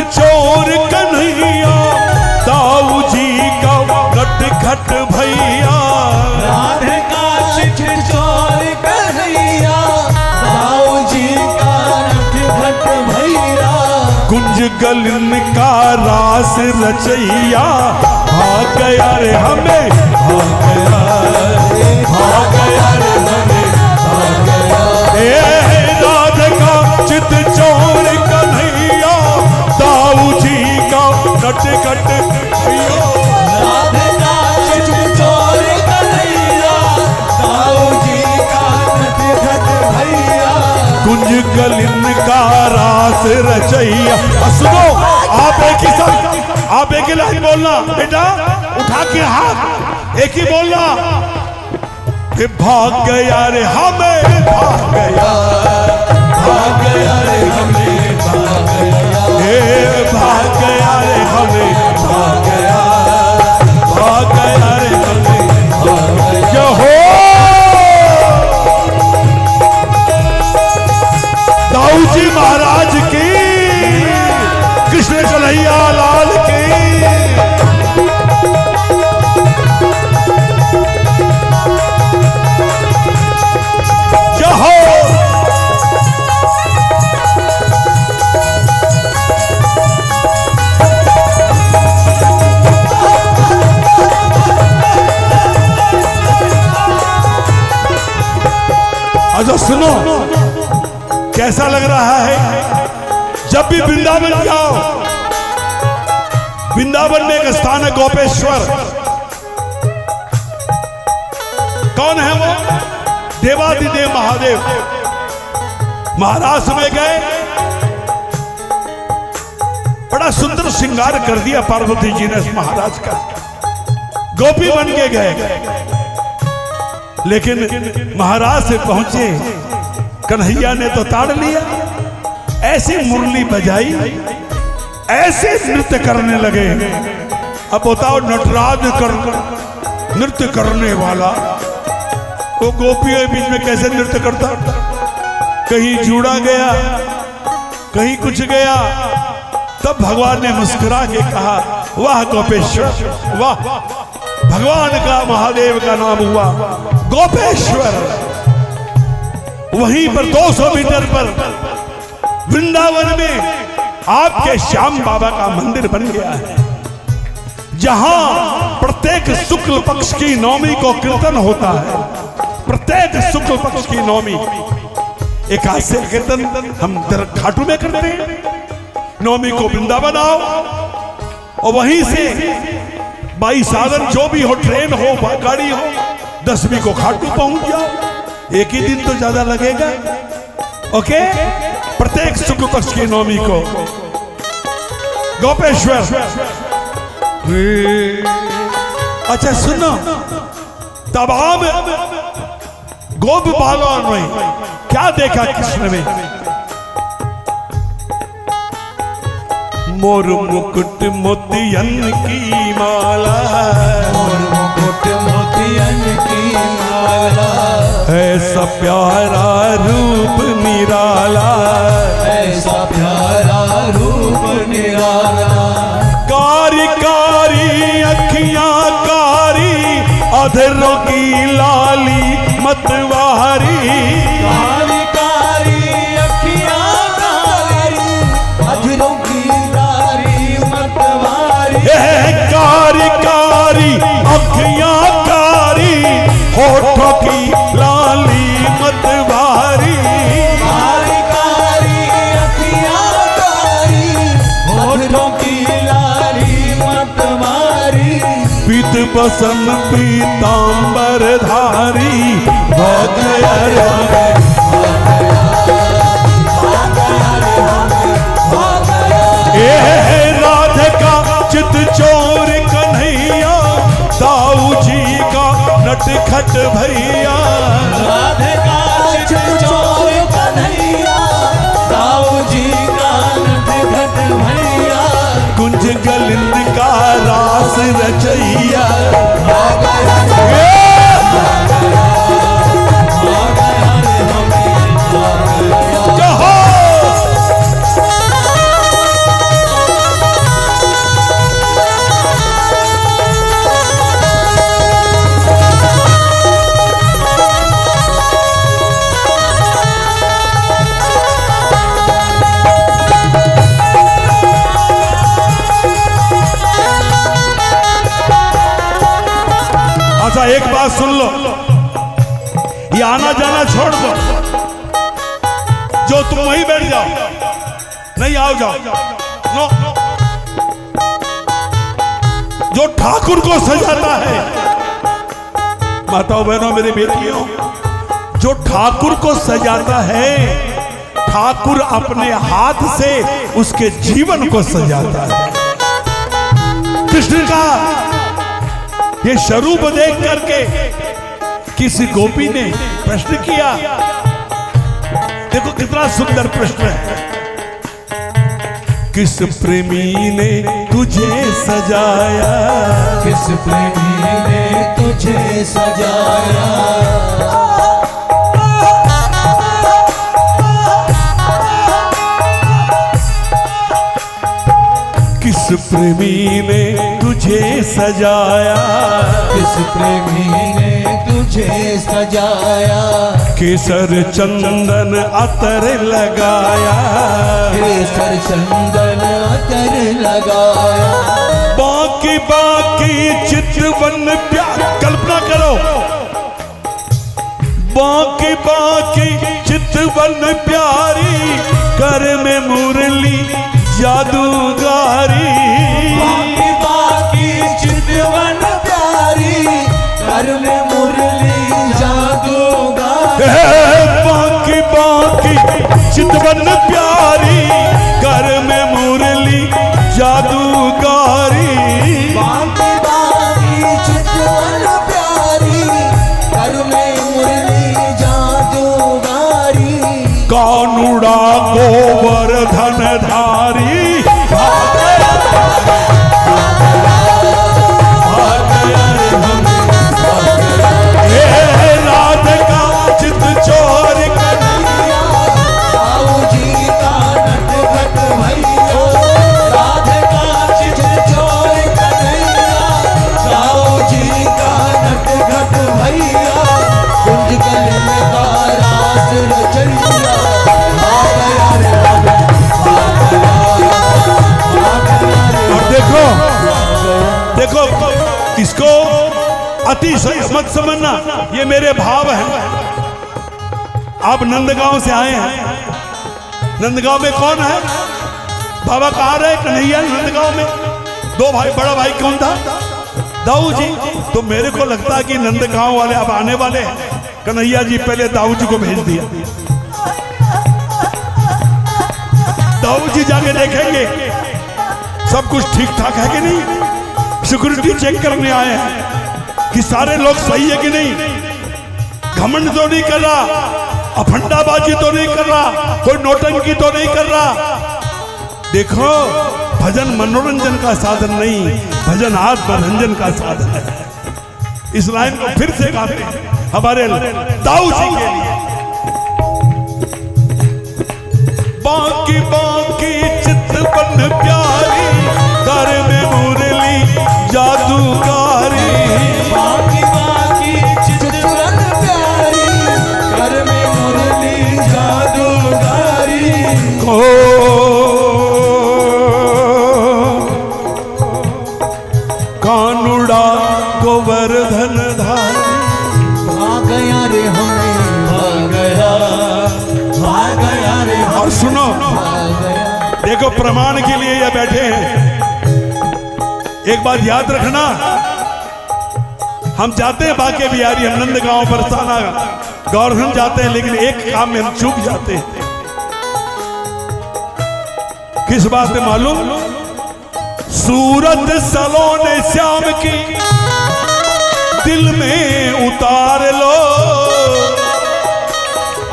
चोर कन्हैया, दाऊ जी का नटखट भैया। राधे का चित चोर कन्हैया, दाऊ जी का नटखट भैया। कुंज गलन का रास रचैया, भाग गया रे हमें, भाग गया रे, भाग गया रे हमें, भाग गया। राधे का चित चोर कन्हैया, दाऊ जी का नटखट भैया। राधे का चित चोर कन्हैया, दाऊ जी का नटखट भैया। कुंज गलिन का रास रचैया। सुनो, आप एक ही साथ, आप एक ही लाइन बोलना बेटा, उठा के हाथ एक ही बोलना कि भाग गया रे हमें, भाग गया, भाग गया रे हमें, भाग गया। हे भाग गया रे हमें, भाग गया, भाग गया रे हमें, भाग गया। हो दाऊ जी महाराज की, कृष्ण कन्हैया लाल की। जहो अच्छा सुनो, कैसा लग रहा है? जब भी वृंदावन जाओ, वृंदावन में एक स्थान है गोपेश्वर। कौन है वो? देवादिदेव महादेव। महाराष्ट्र में गए, बड़ा सुंदर श्रृंगार कर दिया पार्वती जी ने महाराज का, गोपी बन के गए। लेकिन महाराज से पहुंचे, कन्हैया ने तो ताड़ लिया, ऐसी मुरली बजाई, ऐसे नृत्य करने लगे। अब बताओ, नटराज कर नृत्य करने वाला वो गोपियों के बीच में कैसे नृत्य करता? कहीं जुड़ा गया, कहीं कुछ गया। तब भगवान ने मुस्कुरा के कहा, वाह गोपेश्वर, वाह। भगवान का, महादेव का नाम हुआ गोपेश्वर। वहीं पर 200 मीटर पर वृंदावन में आपके श्याम बाबा का मंदिर बन गया है, जहां प्रत्येक शुक्ल पक्ष की नवमी को कीर्तन होता है। प्रत्येक शुक्ल पक्ष की नवमी एकादशी कीर्तन हम खाटू में करते हैं। नवमी को वृंदावन आओ और वहीं से बाई साधन जो भी हो, ट्रेन हो, गाड़ी हो, 10वीं को खाटू पहुंच जाओ। एक ही दिन तो ज्यादा लगेगा। ओके, प्रत्येक शुक्ल पक्ष की नवमी को गोपेश्वर। अच्छा सुनो, तब आप गोप बालों में क्या देखा कृष्ण में? मोर मुकुट मोतियन की माला, मोर मुकुट मोतियन की माला। ऐसा प्यारा रूप निराला, ऐसा प्यारा रूप निराला। कारी कारी अखियां कारी, अधरों की लाली मतवारी। कारी कारी अखियां कारी, अधरों की लाली मतवारी। कारी कारी अखियां कारी, होठों की लाली मतवारी। कारी कारी अखियां कारी, होठों की लाली मतवारी। पीत बसन पीतांबर धारी, भाग गया रे हमें, राधे का चित चोर कन्हैया, दाऊ जी का नटखट भैया। राधे का चित चोर कन्हैया, दाऊ जी का नटखट भैया। कुंज गलिंद का रास रचैया, अच्छा एक बात सुन लो, ये आना जाना छोड़ दो, जो तुम वहीं बैठ जाओ, नहीं आओ जाओ, नो। जो ठाकुर को सजाता है, माताओं बहनों मेरी बेटियों, जो ठाकुर को सजाता है, ठाकुर अपने हाथ से उसके जीवन को सजाता है। कृष्ण का ये स्वरूप देख करके किसी गोपी ने प्रश्न किया, देखो कितना सुंदर प्रश्न है। किस प्रेमी ने तुझे सजाया, किस प्रेमी ने तुझे सजाया, किस प्रेमी ने तुझे सजाया, किस प्रेमी ने तुझे सजाया, केसर चंदन अतर लगाया, केसर चंदन अतर लगाया, बाकी बाकी चितवन प्यार, कल्पना करो, बाकी बाकी चितवन प्यारी, कर में मुरली जादूगारी, बाकी बाकी चितवन प्यारी, कर में मुरली जादूगारी, बाकी बाकी चितवन प्यारी, कर में मुरली जादूगारी, बाकी बाकी चितवन प्यारी, कर में मुरली जादूगारी, कानुड़ा गोवर्धन धारी, राधिका चित चोर कन्हैया, साऊ जी का नटखट भैया, राधिका चित चोर कन्हैया, साऊ जी का नटखट भैया, कुंज कलिन का रास रचैया, आ गया रे और देखो देखो इसको अतिशय मत समझना, ये मेरे भाव हैं। आप नंदगांव से आए हैं, नंदगांव में कौन है? बाबा कहाँ रहे? कन्हैया नंदगांव में। दो भाई, बड़ा भाई कौन था? दाऊ जी। तो मेरे को लगता है कि नंदगांव वाले अब आने वाले हैं, कन्हैया जी पहले दाऊ जी को भेज दिया, दाऊ जी जाके देखेंगे सब कुछ ठीक ठाक है कि नहीं, सिक्योरिटी चेक करने आए हैं कि सारे लोग सही है कि नहीं, घमंड तो नहीं कर रहा, अफंडाबाजी तो नहीं कर रहा, कोई नौटंकी तो नहीं कर रहा। देखो भजन मनोरंजन का साधन नहीं, भजन आत्मरंजन का साधन है। इस लाइन को फिर से गाते हैं हमारे दाऊ जी के लिए। बाकी बाकी चितवन प्यारी, कर में मुरली जादूगारी, बाकी बाकी चितवन प्यारी, कर में मुरली जादूगारी, को कानुड़ा गोवर्धन धारी। भाग गया रे हमें, भाग गया रे हमें, और सुनो, भाग गया। देखो प्रमाण के लिए ये बैठे हैं। एक बात याद रखना, हम जाते हैं बाके बिहारी, हम नंदगांव बरसाना गौरधन जाते हैं, लेकिन एक काम में हम चूक जाते हैं। किस बात में मालूम? सूरत सलोने श्याम की दिल में उतार लो,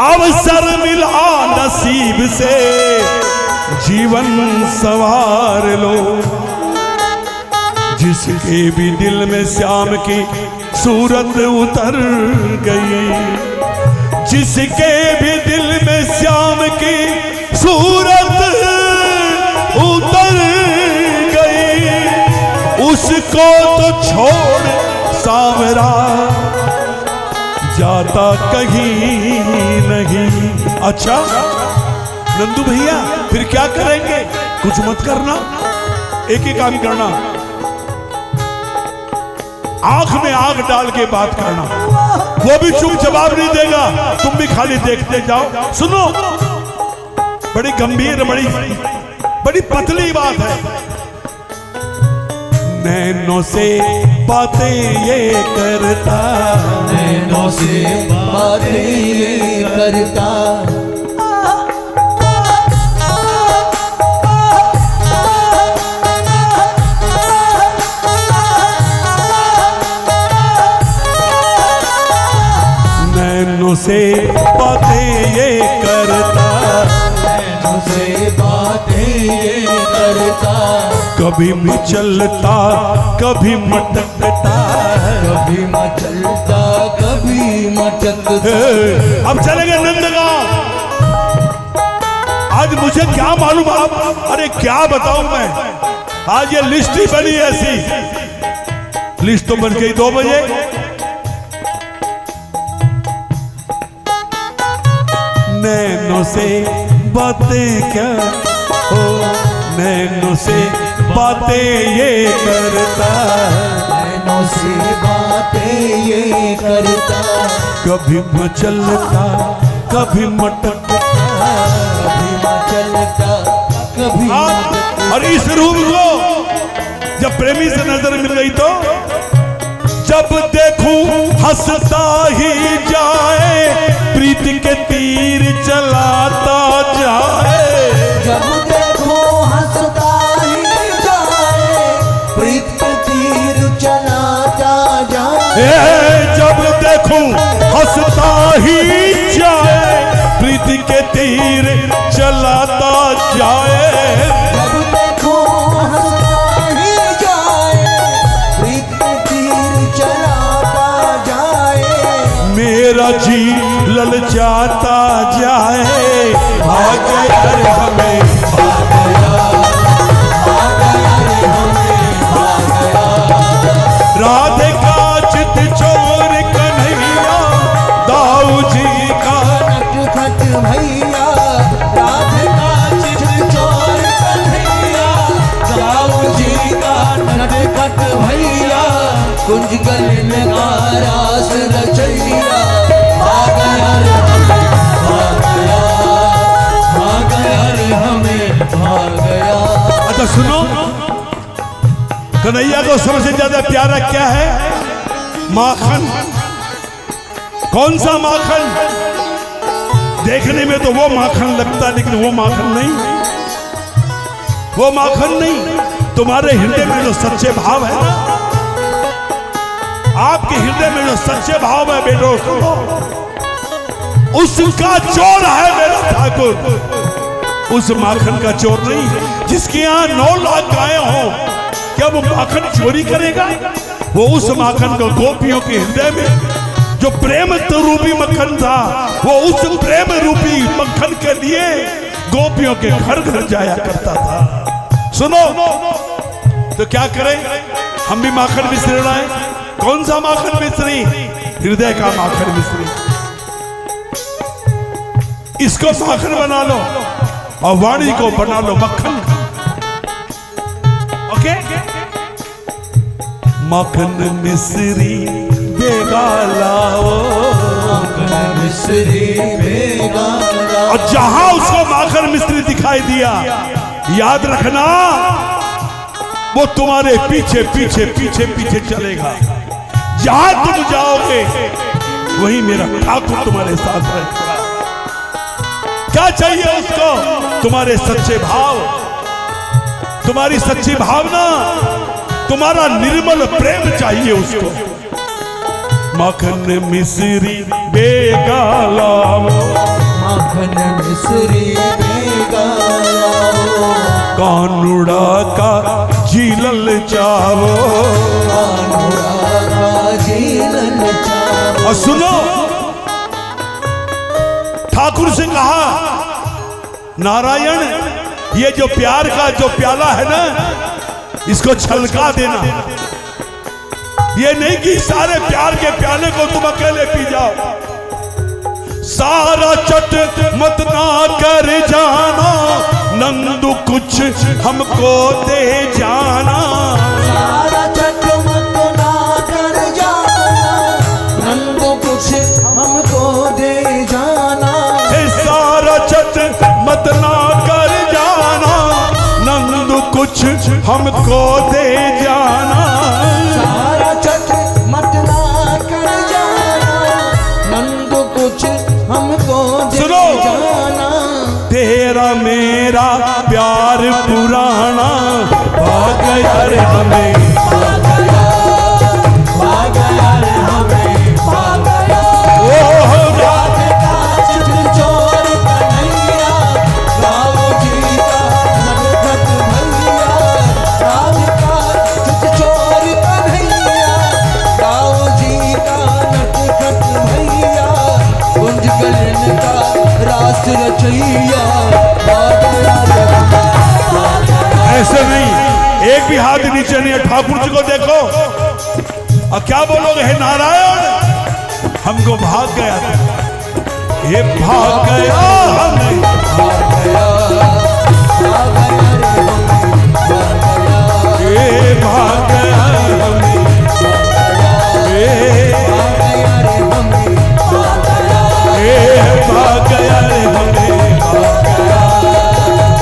अवसर मिला नसीब से जीवन संवार लो। जिसके भी दिल में श्याम की सूरत उतर गई, जिसके भी दिल में श्याम की सूरत उतर गई, उसको तो छोड़ सांवरा जाता कहीं नहीं। अच्छा नंदू भैया फिर क्या करेंगे? कुछ मत करना, एक ही काम करना, आंख में आंख डाल के बात करना, वो भी चुप जवाब नहीं देगा, तुम भी खाली देखते जाओ। सुनो, बड़ी गंभीर, बड़ी पतली बात है। नैनों से बातें ये करता, नैनों से बातें ये करता, नैनों से बातें ये करता, नैनों से बातें ये करता, कभी मचलता कभी मटकता, कभी मचलता कभी मटकता। अब चलेंगे नंदगांव। आज मुझे क्या मालूम, आप अरे क्या बताऊं मैं, आज ये लिस्ट ही बनी ऐसी। लिस्ट तो बन गई 2 बजे। नैनों से बातें क्या हो, नैनों से बातें ये करता, नैनों से बातें ये करता, कभी मचलता कभी मटकता, कभी मचलता कभी मटकता। और इस रूप को जब प्रेमी से नजर मिल गई तो जब देखूं हंसता ही जाए, प्रीति के तीर चलाता जाए, जब देखो हंसता ही जाए, प्रीत के तीर चलाता जाए, जब देखूं हंसता ही जाए, प्रीति के तीर चलाता जाए, जब देखो हंसता ही जाए, प्रीत के तीर चलाता जाए, मेरा जी ललचाता जाए, भाग कर हमें भाग गया रे हमें भाग गया। राधे का चित चोर कन्हैया, दाऊ जी का नटखट भैया, राधे का चित चोर कन्हैया, दाऊ जी का नटखट भैया, कुंज गले में रास रचैया, भाग गया रे हमें भाग गया, भाग गया रे हमें भाग गया। अच्छा सुनो, कन्हैया को सबसे ज्यादा प्यारा क्या है? माखन। कौन सा माखन? देखने में तो वो माखन लगता, लेकिन वो माखन नहीं, वो माखन नहीं। तुम्हारे हृदय में जो सच्चे भाव है ना, आपके हृदय में जो सच्चे भाव है बेटो, उसका चोर है मेरा ठाकुर, उस माखन का चोर नहीं। जिसके यहाँ 9 लाख गायें हो, क्या वो माखन चोरी करेगा? वो उस माखन को गोपियों के हृदय में जो प्रेम रूपी मक्खन था, वो उस प्रेम रूपी मक्खन के लिए गोपियों के घर घर जाया करता था। सुनो, तो क्या करें, हम भी माखन मिश्री लाए। कौन सा माखन मिश्री? हृदय का माखन मिश्री। इसको माखन बना लो और वाणी को बना लो मक्खन। ओके? माखन मिश्री बेगा लाओ, माखन मिश्री बेगा लाओ। और जहां उसको माखन मिश्री दिखाई दिया, याद रखना वो तुम्हारे पीछे पीछे पीछे पीछे चलेगा। जहां तुम जाओगे वहीं मेरा ठाकुर तुम्हारे साथ रहेगा। क्या चाहिए उसको? तुम्हारे सच्चे भाव, तुम्हारी सच्ची भावना, तुम्हारा निर्मल प्रेम चाहिए उसको। माखन मिश्री बेगा लाओ, माखन मिश्री बेगा लाओ। कानुड़ा का झीलल चावो, कानुड़ा का झीलल चावो। और सुनो, ठाकुर से कहा, नारायण ये जो प्यार का जो प्याला है ना, इसको छलका देना। ये नहीं कि सारे प्यार के प्याले को तुम अकेले पी जाओ, सारा चट मत ना कर जाना, नंदू कुछ हमको दे जाना। सारा चट मत ना कर कुछ हमको दे जाना। सारा छठ मटना कर जाना, नंद कुछ हमको दे सुनो। जाना। तेरा मेरा प्यार पुराना भाग गया रे हमें, भाग गया रे हमें, भाग गया। ओह रात का चित चोर कन्हैया, गाँव जी का नटखट भैया। रात का चित चोर कन्हैया, गाँव जी का नटखट भैया। कुंज गलन का रास रचैया, भाग गया रे हमें, भाग गया। ऐसे नहीं, एक भी हाथ नीचे नहीं है। ठाकुर जी को देखो और क्या बोलोगे, हे नारायण हमको भाग गया, ये भाग गया हमें, भाग गया, भाग गया रे हमें, भाग गया। ये भाग गया हमें, ये भाग गया रे हमें, भाग गया। ये भाग गया रे हमें,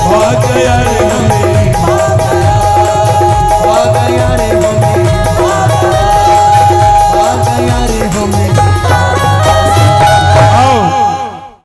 भाग गया रे